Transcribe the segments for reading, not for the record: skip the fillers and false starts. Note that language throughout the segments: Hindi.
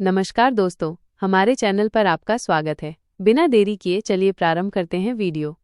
नमस्कार दोस्तों, हमारे चैनल पर आपका स्वागत है। बिना देरी किए चलिए प्रारंभ करते हैं वीडियो।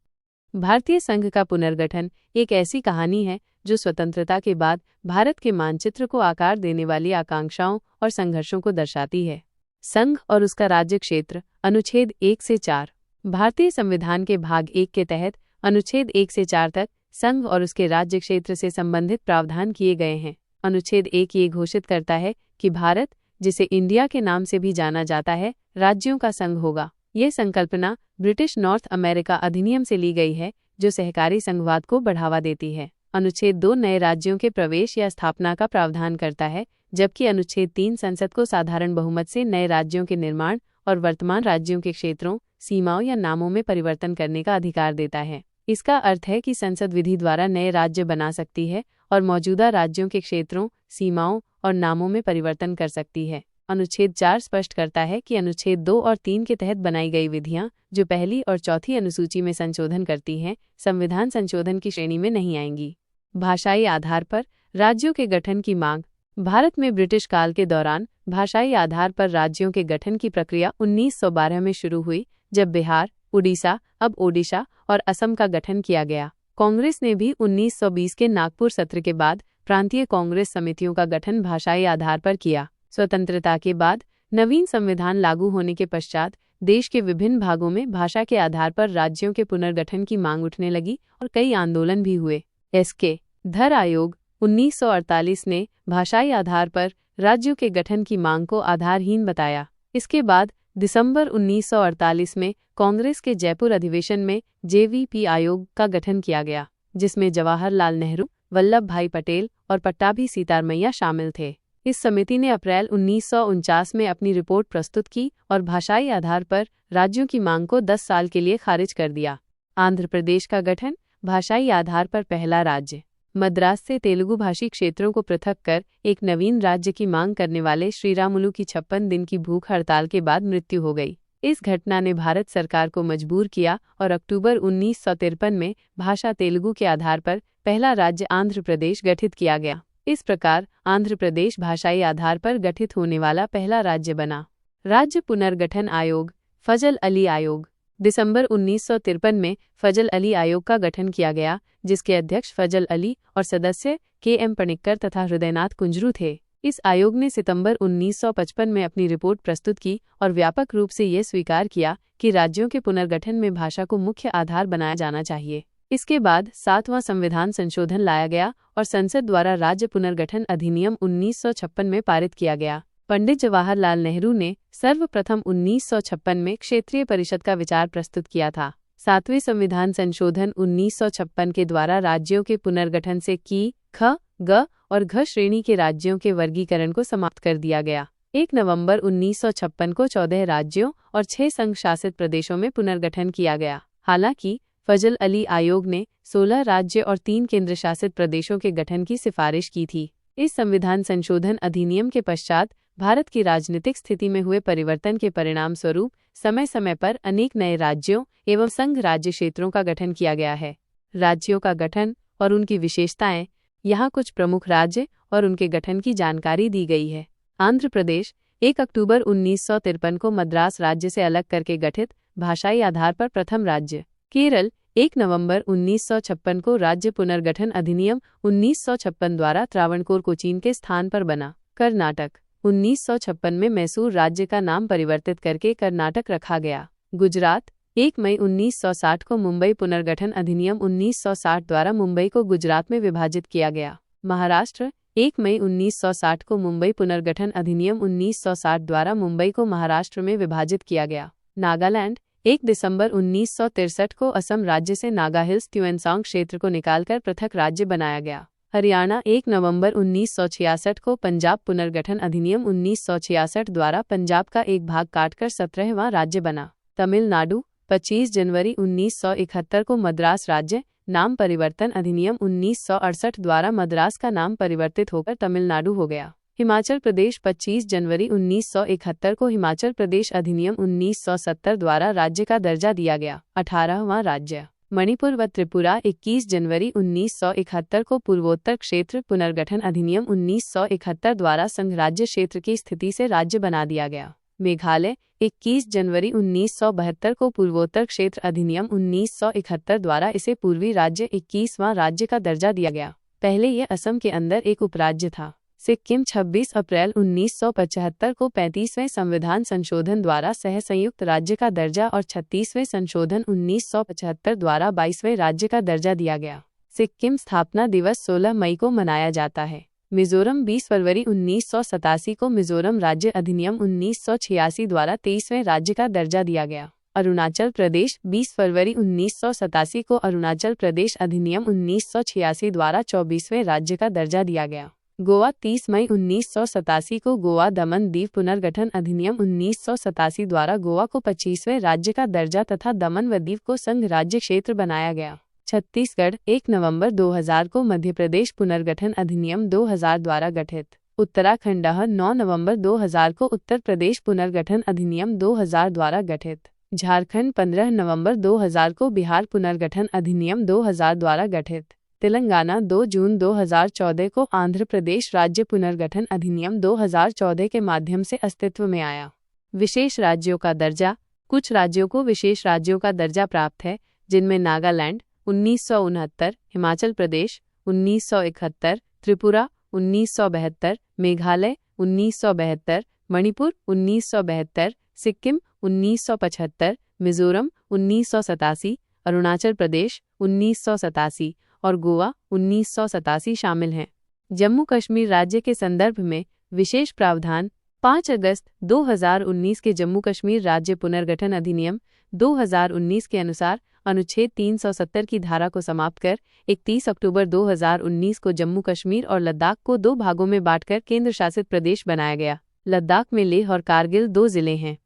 भारतीय संघ का पुनर्गठन एक ऐसी कहानी है जो स्वतंत्रता के बाद भारत के मानचित्र को आकार देने वाली आकांक्षाओं और संघर्षों को दर्शाती है। संघ और उसका राज्य क्षेत्र, अनुच्छेद 1 से 4। भारतीय संविधान के भाग 1 के तहत अनुच्छेद 1 से 4 तक संघ और उसके राज्य क्षेत्र से संबंधित प्रावधान किए गए हैं। अनुच्छेद 1 ये घोषित करता है कि भारत, जिसे इंडिया के नाम से भी जाना जाता है, राज्यों का संघ होगा। ये संकल्पना ब्रिटिश नॉर्थ अमेरिका अधिनियम से ली गई है, जो सहकारी संघवाद को बढ़ावा देती है। अनुच्छेद 2 नए राज्यों के प्रवेश या स्थापना का प्रावधान करता है, जबकि अनुच्छेद 3 संसद को साधारण बहुमत से नए राज्यों के निर्माण और वर्तमान राज्यों के क्षेत्रों, सीमाओं या नामों में परिवर्तन करने का अधिकार देता है। इसका अर्थ है कि संसद विधि द्वारा नए राज्य बना सकती है और मौजूदा राज्यों के क्षेत्रों, सीमाओं और नामों में परिवर्तन कर सकती है। अनुच्छेद 4 स्पष्ट करता है कि अनुच्छेद 2 और 3 के तहत बनाई गई विधियां, जो पहली और चौथी अनुसूची में संशोधन करती हैं, संविधान संशोधन की श्रेणी में नहीं आएंगी। भाषाई आधार पर राज्यों के गठन की मांग। भारत में ब्रिटिश काल के दौरान भाषाई आधार पर राज्यों के गठन की प्रक्रिया 1912 में शुरू हुई, जब बिहार, उड़ीसा, अब ओडिशा और असम का गठन किया गया। कांग्रेस ने भी 1920 के नागपुर सत्र के बाद प्रांतीय कांग्रेस समितियों का गठन भाषाई आधार पर किया। स्वतंत्रता के बाद नवीन संविधान लागू होने के पश्चात देश के विभिन्न भागों में भाषा के आधार पर राज्यों के पुनर्गठन की मांग उठने लगी और कई आंदोलन भी हुए। एस.के. धर आयोग 1948 ने भाषाई आधार पर राज्यों के गठन की मांग को आधारहीन बताया। इसके बाद दिसंबर 1948 में कांग्रेस के जयपुर अधिवेशन में जेवीपी आयोग का गठन किया गया, जिसमें जवाहरलाल नेहरू, वल्लभ भाई पटेल और पट्टाभी सीतारमैया शामिल थे। इस समिति ने अप्रैल 1949 में अपनी रिपोर्ट प्रस्तुत की और भाषाई आधार पर राज्यों की मांग को 10 साल के लिए खारिज कर दिया। आंध्र प्रदेश का गठन भाषाई आधार पर पहला राज्य। मद्रास से तेलुगु भाषी क्षेत्रों को पृथक कर एक नवीन राज्य की मांग करने वाले श्रीरामुलु की 56 दिन की भूख हड़ताल के बाद मृत्यु हो गई। इस घटना ने भारत सरकार को मजबूर किया और अक्टूबर 1953 में भाषा तेलुगु के आधार पर पहला राज्य आंध्र प्रदेश गठित किया गया। इस प्रकार आंध्र प्रदेश भाषाई आधार पर गठित होने वाला पहला राज्य बना। राज्य पुनर्गठन आयोग, फजल अली आयोग। दिसंबर 1953 में फजल अली आयोग का गठन किया गया, जिसके अध्यक्ष फजल अली और सदस्य के.एम. पणिक्कर तथा हृदयनाथ कुंजरू थे। इस आयोग ने सितंबर 1955 में अपनी रिपोर्ट प्रस्तुत की और व्यापक रूप से ये स्वीकार किया कि राज्यों के पुनर्गठन में भाषा को मुख्य आधार बनाया जाना चाहिए। इसके बाद 7वां संविधान संशोधन लाया गया और संसद द्वारा राज्य पुनर्गठन अधिनियम 1956 में पारित किया गया। पंडित जवाहरलाल नेहरू ने सर्वप्रथम 1956 में क्षेत्रीय परिषद का विचार प्रस्तुत किया था। 7वें संविधान संशोधन 1956 के द्वारा राज्यों के पुनर्गठन से की, ख, ग और घ श्रेणी के राज्यों के वर्गीकरण को समाप्त कर दिया गया। 1 नवंबर 1956 को 14 राज्यों और 6 संघ शासित प्रदेशों में पुनर्गठन किया गया। हालांकि फजल अली आयोग ने 16 राज्य और 3 केंद्र शासित प्रदेशों के गठन की सिफारिश की थी। इस संविधान संशोधन अधिनियम के पश्चात भारत की राजनीतिक स्थिति में हुए परिवर्तन के परिणाम स्वरूप समय समय पर अनेक नए राज्यों एवं संघ राज्य क्षेत्रों का गठन किया गया है। राज्यों का गठन और उनकी विशेषताएं। यहाँ कुछ प्रमुख राज्य और उनके गठन की जानकारी दी गई है। आंध्र प्रदेश 1 अक्टूबर 1953 को मद्रास राज्य से अलग करके गठित, भाषाई आधार पर प्रथम राज्य। केरल 1 नवंबर 1956 को राज्य पुनर्गठन अधिनियम 1956 द्वारा त्रावणकोर कोचीन के स्थान पर बना। कर्नाटक 1956 में मैसूर राज्य का नाम परिवर्तित करके कर्नाटक रखा गया। गुजरात 1 मई 1960 को मुंबई पुनर्गठन अधिनियम 1960 द्वारा मुंबई को गुजरात में विभाजित किया गया। महाराष्ट्र 1 मई 1960 को मुंबई पुनर्गठन अधिनियम 1960 द्वारा मुंबई को महाराष्ट्र में विभाजित किया गया। नागालैंड 1 दिसंबर 1963 को असम राज्य से नागा हिल्स त्युएनसांग क्षेत्र को निकालकर पृथक राज्य बनाया गया। हरियाणा 1 नवंबर 1966 को पंजाब पुनर्गठन अधिनियम 1966 द्वारा पंजाब का एक भाग काटकर 17वां राज्य बना। तमिलनाडु 25 जनवरी 1971 को मद्रास राज्य नाम परिवर्तन अधिनियम 1968 द्वारा मद्रास का नाम परिवर्तित होकर तमिलनाडु हो गया। हिमाचल प्रदेश 25 जनवरी 1971 को हिमाचल प्रदेश अधिनियम 1970 द्वारा राज्य का दर्जा दिया गया। 18वां राज्य मणिपुर व त्रिपुरा 21 जनवरी 1971 को पूर्वोत्तर क्षेत्र पुनर्गठन अधिनियम 1971 द्वारा संघ राज्य क्षेत्र की स्थिति से राज्य बना दिया गया। मेघालय 21 जनवरी 1972 को पूर्वोत्तर क्षेत्र अधिनियम 1971 द्वारा इसे पूर्वी राज्य 21वां राज्य का दर्जा दिया गया। पहले यह असम के अंदर एक उपराज्य था। सिक्किम 26 अप्रैल 1975 को 35वें संविधान संशोधन द्वारा सह संयुक्त राज्य का दर्जा और 36वें संशोधन 1975 द्वारा 22वें राज्य का दर्जा दिया गया। सिक्किम स्थापना दिवस 16 मई को मनाया जाता है। मिजोरम 20 फरवरी 1987 को मिजोरम राज्य अधिनियम 1986 द्वारा 23वें राज्य का दर्जा दिया गया। अरुणाचल प्रदेश 20 फरवरी 1987 को अरुणाचल प्रदेश अधिनियम 1986 द्वारा 24वें राज्य का दर्जा दिया गया। गोवा 30 मई 1987 को गोवा दमन दीव पुनर्गठन अधिनियम 1987 द्वारा गोवा को 25वें राज्य का दर्जा तथा दमन व दीव को संघ राज्य क्षेत्र बनाया गया। छत्तीसगढ़ 1 नवंबर 2000 को मध्य प्रदेश पुनर्गठन अधिनियम 2000 द्वारा गठित। उत्तराखंड 9 नवंबर 2000 को उत्तर प्रदेश पुनर्गठन अधिनियम 2000 द्वारा गठित। झारखंड 15 नवंबर 2000 को बिहार पुनर्गठन अधिनियम 2000 द्वारा गठित। तेलंगाना 2 जून 2014 को आंध्र प्रदेश राज्य पुनर्गठन अधिनियम 2014 के माध्यम से अस्तित्व में आया। विशेष राज्यों का दर्जा। कुछ राज्यों को विशेष राज्यों का दर्जा प्राप्त है, जिनमें नागालैंड 1969, हिमाचल प्रदेश 1971, त्रिपुरा 1972, मेघालय 1972, मणिपुर 1972, सिक्किम 1975, मिजोरम 1987, अरुणाचल प्रदेश 1987 और गोवा 1987 शामिल हैं। जम्मू कश्मीर राज्य के संदर्भ में विशेष प्रावधान। 5 अगस्त 2019 के जम्मू कश्मीर राज्य पुनर्गठन अधिनियम 2019 के अनुसार अनुच्छेद 370 की धारा को समाप्त कर 31 अक्टूबर 2019 को जम्मू कश्मीर और लद्दाख को 2 भागों में बांटकर केंद्र शासित प्रदेश बनाया गया। लद्दाख में लेह और कारगिल 2 जिले हैं।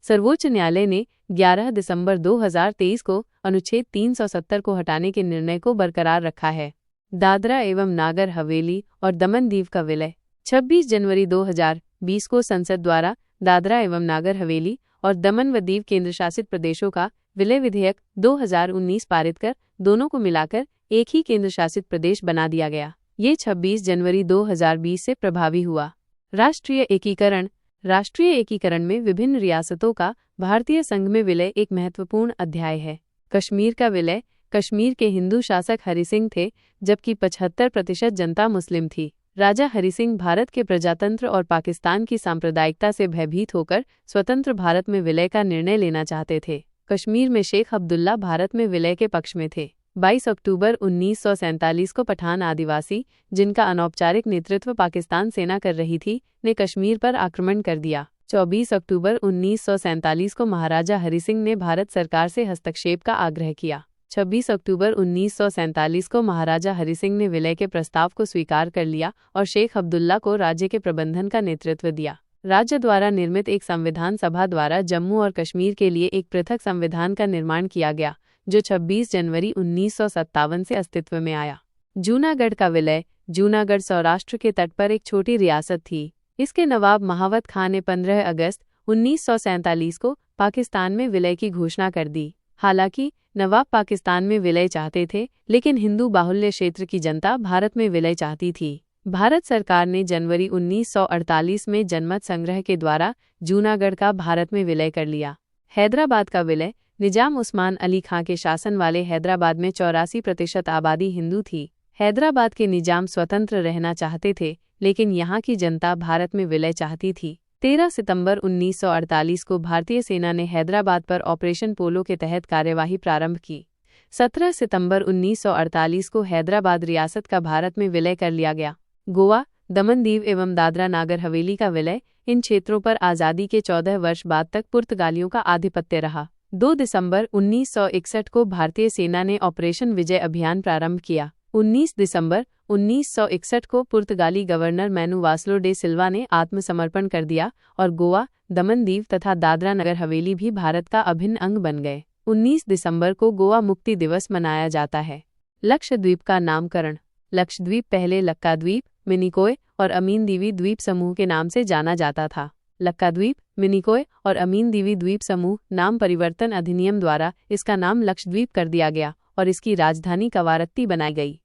सर्वोच्च न्यायालय ने 11 दिसंबर 2023 को अनुच्छेद 370 को हटाने के निर्णय को बरकरार रखा है। दादरा एवं नागर हवेली और दमन दीव का विलय। 26 जनवरी 2020 को संसद द्वारा दादरा एवं नागर हवेली और दमन व दीव केंद्र शासित प्रदेशों का विलय विधेयक 2019 पारित कर दोनों को मिलाकर एक ही केंद्र शासित प्रदेश बना दिया गया। ये 26 जनवरी 2020 से प्रभावी हुआ। राष्ट्रीय एकीकरण। राष्ट्रीय एकीकरण में विभिन्न रियासतों का भारतीय संघ में विलय एक महत्वपूर्ण अध्याय है। कश्मीर का विलय। कश्मीर के हिंदू शासक हरि सिंह थे, जबकि 75% जनता मुस्लिम थी। राजा हरि सिंह भारत के प्रजातंत्र और पाकिस्तान की सांप्रदायिकता से भयभीत होकर स्वतंत्र भारत में विलय का निर्णय लेना चाहते थे। कश्मीर में शेख अब्दुल्ला भारत में विलय के पक्ष में थे। 22 अक्टूबर 1947 को पठान आदिवासी, जिनका अनौपचारिक नेतृत्व पाकिस्तान सेना कर रही थी, ने कश्मीर पर आक्रमण कर दिया। 24 अक्टूबर 1947 को महाराजा हरि सिंह ने भारत सरकार से हस्तक्षेप का आग्रह किया। 26 अक्टूबर 1947 को महाराजा हरि सिंह ने विलय के प्रस्ताव को स्वीकार कर लिया और शेख अब्दुल्ला को राज्य के प्रबंधन का नेतृत्व दिया। राज्य द्वारा निर्मित एक संविधान सभा द्वारा जम्मू और कश्मीर के लिए एक पृथक संविधान का निर्माण किया गया, जो 26 जनवरी 1957 से अस्तित्व में आया। जूनागढ़ का विलय। जूनागढ़ सौराष्ट्र के तट पर एक छोटी रियासत थी। इसके नवाब महावत खान ने 15 अगस्त 1947 को पाकिस्तान में विलय की घोषणा कर दी। हालांकि नवाब पाकिस्तान में विलय चाहते थे, लेकिन हिंदू बाहुल्य क्षेत्र की जनता भारत में विलय चाहती थी। भारत सरकार ने जनवरी 1948 में जनमत संग्रह के द्वारा जूनागढ़ का भारत में विलय कर लिया। हैदराबाद का विलय। निजाम उस्मान अली खां के शासन वाले हैदराबाद में 84% आबादी हिंदू थी। हैदराबाद के निजाम स्वतंत्र रहना चाहते थे, लेकिन यहाँ की जनता भारत में विलय चाहती थी। 13 सितंबर 1948 को भारतीय सेना ने हैदराबाद पर ऑपरेशन पोलो के तहत कार्यवाही प्रारंभ की। 17 सितंबर 1948 को हैदराबाद रियासत का भारत में विलय कर लिया गया। गोवा, दमन दीव एवं दादरा नागर हवेली का विलय। इन क्षेत्रों पर आज़ादी के 14 वर्ष बाद तक पुर्तगालियों का आधिपत्य रहा। 2 दिसंबर 1961 को भारतीय सेना ने ऑपरेशन विजय अभियान प्रारंभ किया। 19 दिसंबर 1961 को पुर्तगाली गवर्नर मैनू वास्लो डे सिल्वा ने आत्मसमर्पण कर दिया और गोवा, दमन दीव तथा दादरा नगर हवेली भी भारत का अभिन्न अंग बन गए। 19 दिसंबर को गोवा मुक्ति दिवस मनाया जाता है। लक्षद्वीप का नामकरण। लक्षद्वीप पहले लक्काद्वीप, मिनिकोय और अमीन दीवी द्वीप समूह के नाम से जाना जाता था। लक्काद्वीप, मिनिकोय और अमीन दीवी द्वीप समूह नाम परिवर्तन अधिनियम द्वारा इसका नाम लक्षद्वीप कर दिया गया और इसकी राजधानी कवारत्ती बनाई गई।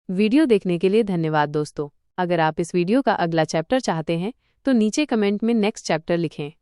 वीडियो देखने के लिए धन्यवाद दोस्तों। अगर आप इस वीडियो का अगला चैप्टर चाहते हैं तो नीचे कमेंट में नेक्स्ट चैप्टर लिखें।